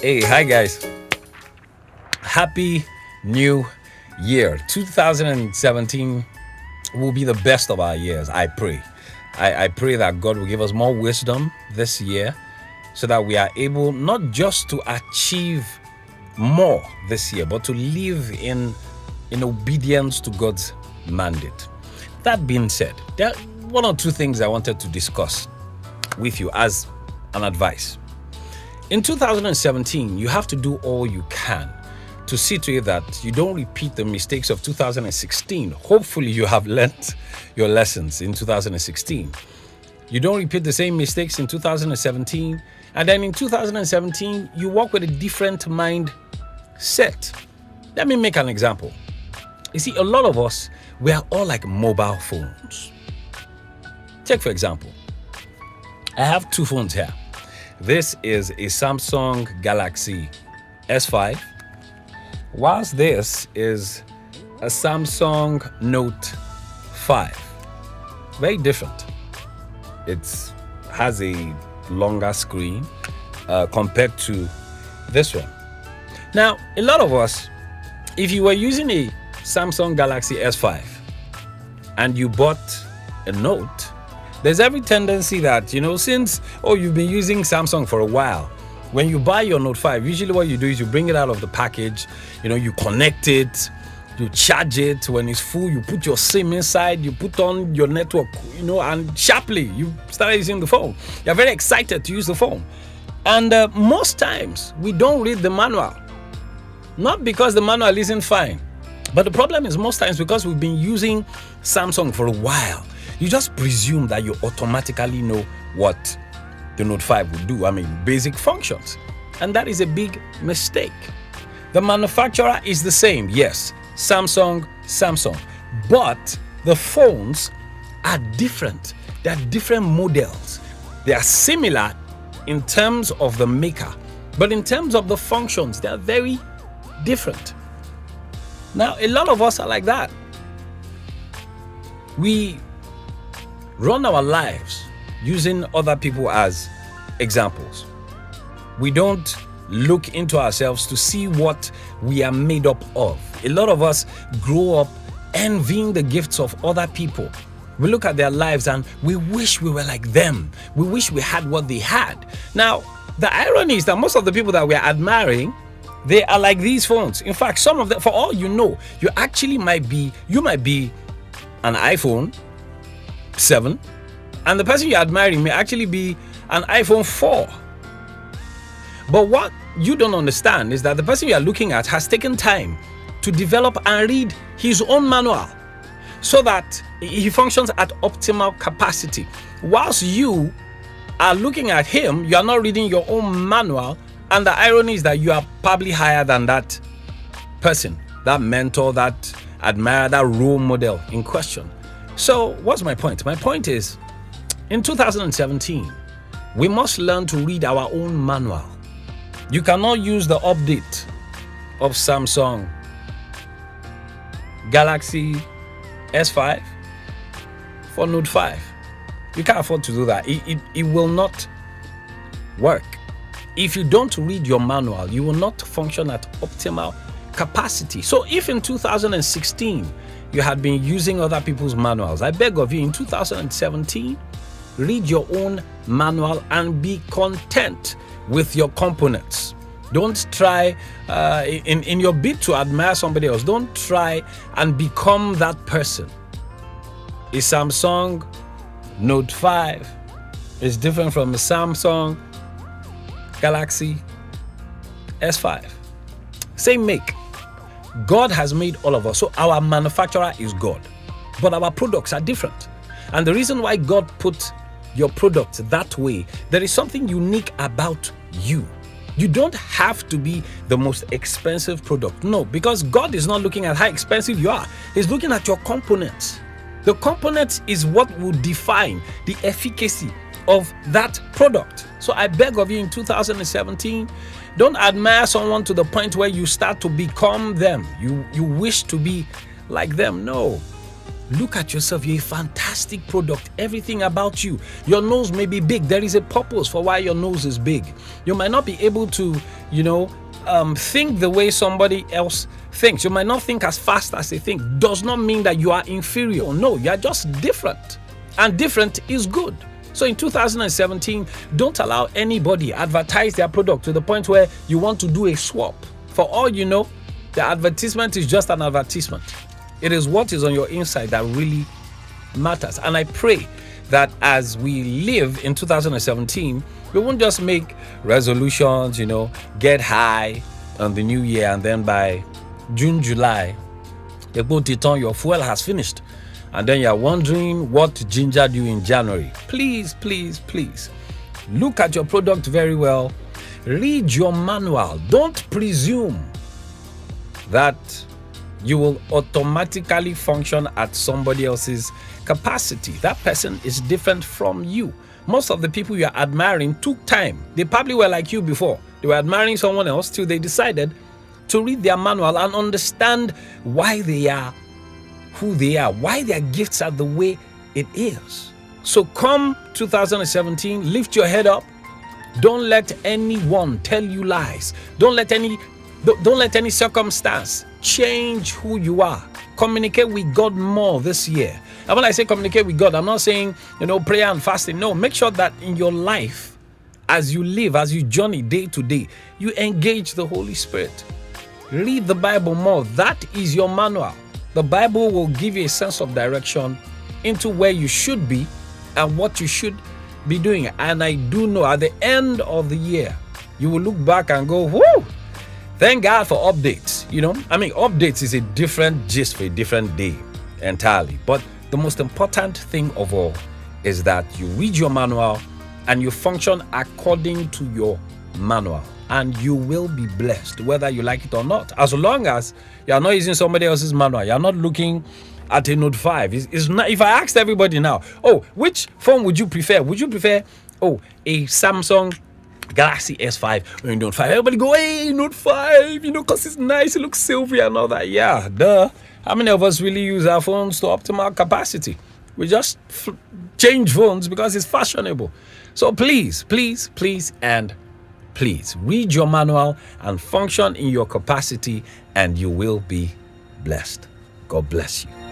Hey, hi guys. Happy New Year. 2017 will be the best of our years, I pray. I pray that God will give us more wisdom this year so that we are able not just to achieve more this year, but to live in obedience to God's mandate. That being said, there are one or two things I wanted to discuss with you as an advice. In 2017, you have to do all you can to see to it that you don't repeat the mistakes of 2016. Hopefully, you have learnt your lessons in 2016. You don't repeat the same mistakes in 2017. And then in 2017, you work with a different mindset. Let me make an example. You see, a lot of us, we are all like mobile phones. Take, for example, I have two phones here. This is a Samsung Galaxy S5, whilst this is a Samsung Note 5. Very different. It has a longer screen compared to this one. Now, a lot of us, if you were using a Samsung Galaxy S5 and you bought a Note, there's every tendency that, since you've been using Samsung for a while, when you buy your Note 5, usually what you do is you bring it out of the package, you connect it, you charge it. When it's full, you put your SIM inside, you put on your network, and sharply you start using the phone. You're very excited to use the phone. And most times we don't read the manual. Not because the manual isn't fine, but the problem is most times because we've been using Samsung for a while, you just presume that you automatically know what the Note 5 will do. Basic functions. And that is a big mistake. The manufacturer is the same. Yes, Samsung. But the phones are different. They are different models. They are similar in terms of the maker. But in terms of the functions, they are very different. Now, a lot of us are like that. We run our lives using other people as examples. We don't look into ourselves to see what we are made up of. A lot of us grow up envying the gifts of other people. We look at their lives and we wish we were like them. We wish we had what they had. Now, the irony is that most of the people that we are admiring, they are like these phones. In fact, some of them, for all you know, you might be an iPhone 7, and the person you're admiring may actually be an iPhone 4. But what you don't understand is that the person you are looking at has taken time to develop and read his own manual so that he functions at optimal capacity. Whilst you are looking at him, you are not reading your own manual, and the irony is that you are probably higher than that person, that mentor, that admirer, that role model in question. So what's my point? My point is, in 2017, we must learn to read our own manual. You cannot use the update of Samsung Galaxy S5 for Note 5. You can't afford to do that. It will not work. If you don't read your manual, you will not function at optimal capacity. So if in 2016 you had been using other people's manuals, I beg of you, in 2017, read your own manual and be content with your components. Don't try, in your bid to admire somebody else, don't try and become that person. A Samsung Note 5 is different from a Samsung Galaxy S5. Same make. God has made all of us. So our manufacturer is God. But our products are different. And the reason why God put your product that way, there is something unique about you. You don't have to be the most expensive product. No, because God is not looking at how expensive you are. He's looking at your components. The components is what will define the efficacy of that product. So I beg of you, in 2017, don't admire someone to the point where you start to become them. You wish to be like them. No. Look at yourself. You're a fantastic product. Everything about you. Your nose may be big. There is a purpose for why your nose is big. You might not be able to, think the way somebody else thinks. You might not think as fast as they think. Does not mean that you are inferior. No, you are just different. And different is good. So in 2017, don't allow anybody advertise their product to the point where you want to do a swap. For all you know, the advertisement is just an advertisement. It is what is on your inside that really matters. And I pray that as we live in 2017, we won't just make resolutions, get high on the new year, and then by June, July, your fuel has finished. And then you're wondering what gingered you in January. Please, please, please, look at your product very well. Read your manual. Don't presume that you will automatically function at somebody else's capacity. That person is different from you. Most of the people you are admiring took time. They probably were like you before. They were admiring someone else till they decided to read their manual and understand why they are who they are, why their gifts are the way it is. So come 2017, lift your head up. Don't let anyone tell you lies. Don't let any circumstance change who you are. Communicate with God more this year. And when I say communicate with God, I'm not saying, prayer and fasting. No, make sure that in your life, as you live, as you journey day to day, you engage the Holy Spirit. Read the Bible more. That is your manual. The Bible will give you a sense of direction into where you should be and what you should be doing. And I do know at the end of the year, you will look back and go, whoo, thank God for updates. Updates is a different gist for a different day entirely. But the most important thing of all is that you read your manual and you function according to your manual. And you will be blessed, whether you like it or not. As long as you are not using somebody else's manual, you are not looking at a Note 5. It's not. If I asked everybody now, which phone would you prefer? Would you prefer, a Samsung Galaxy S5 or Note 5? Everybody go, hey, Note 5, because it's nice, it looks silvery and all that. Yeah, duh. How many of us really use our phones to optimal capacity? We just change phones because it's fashionable. So please, please, please, and please read your manual and function in your capacity, and you will be blessed. God bless you.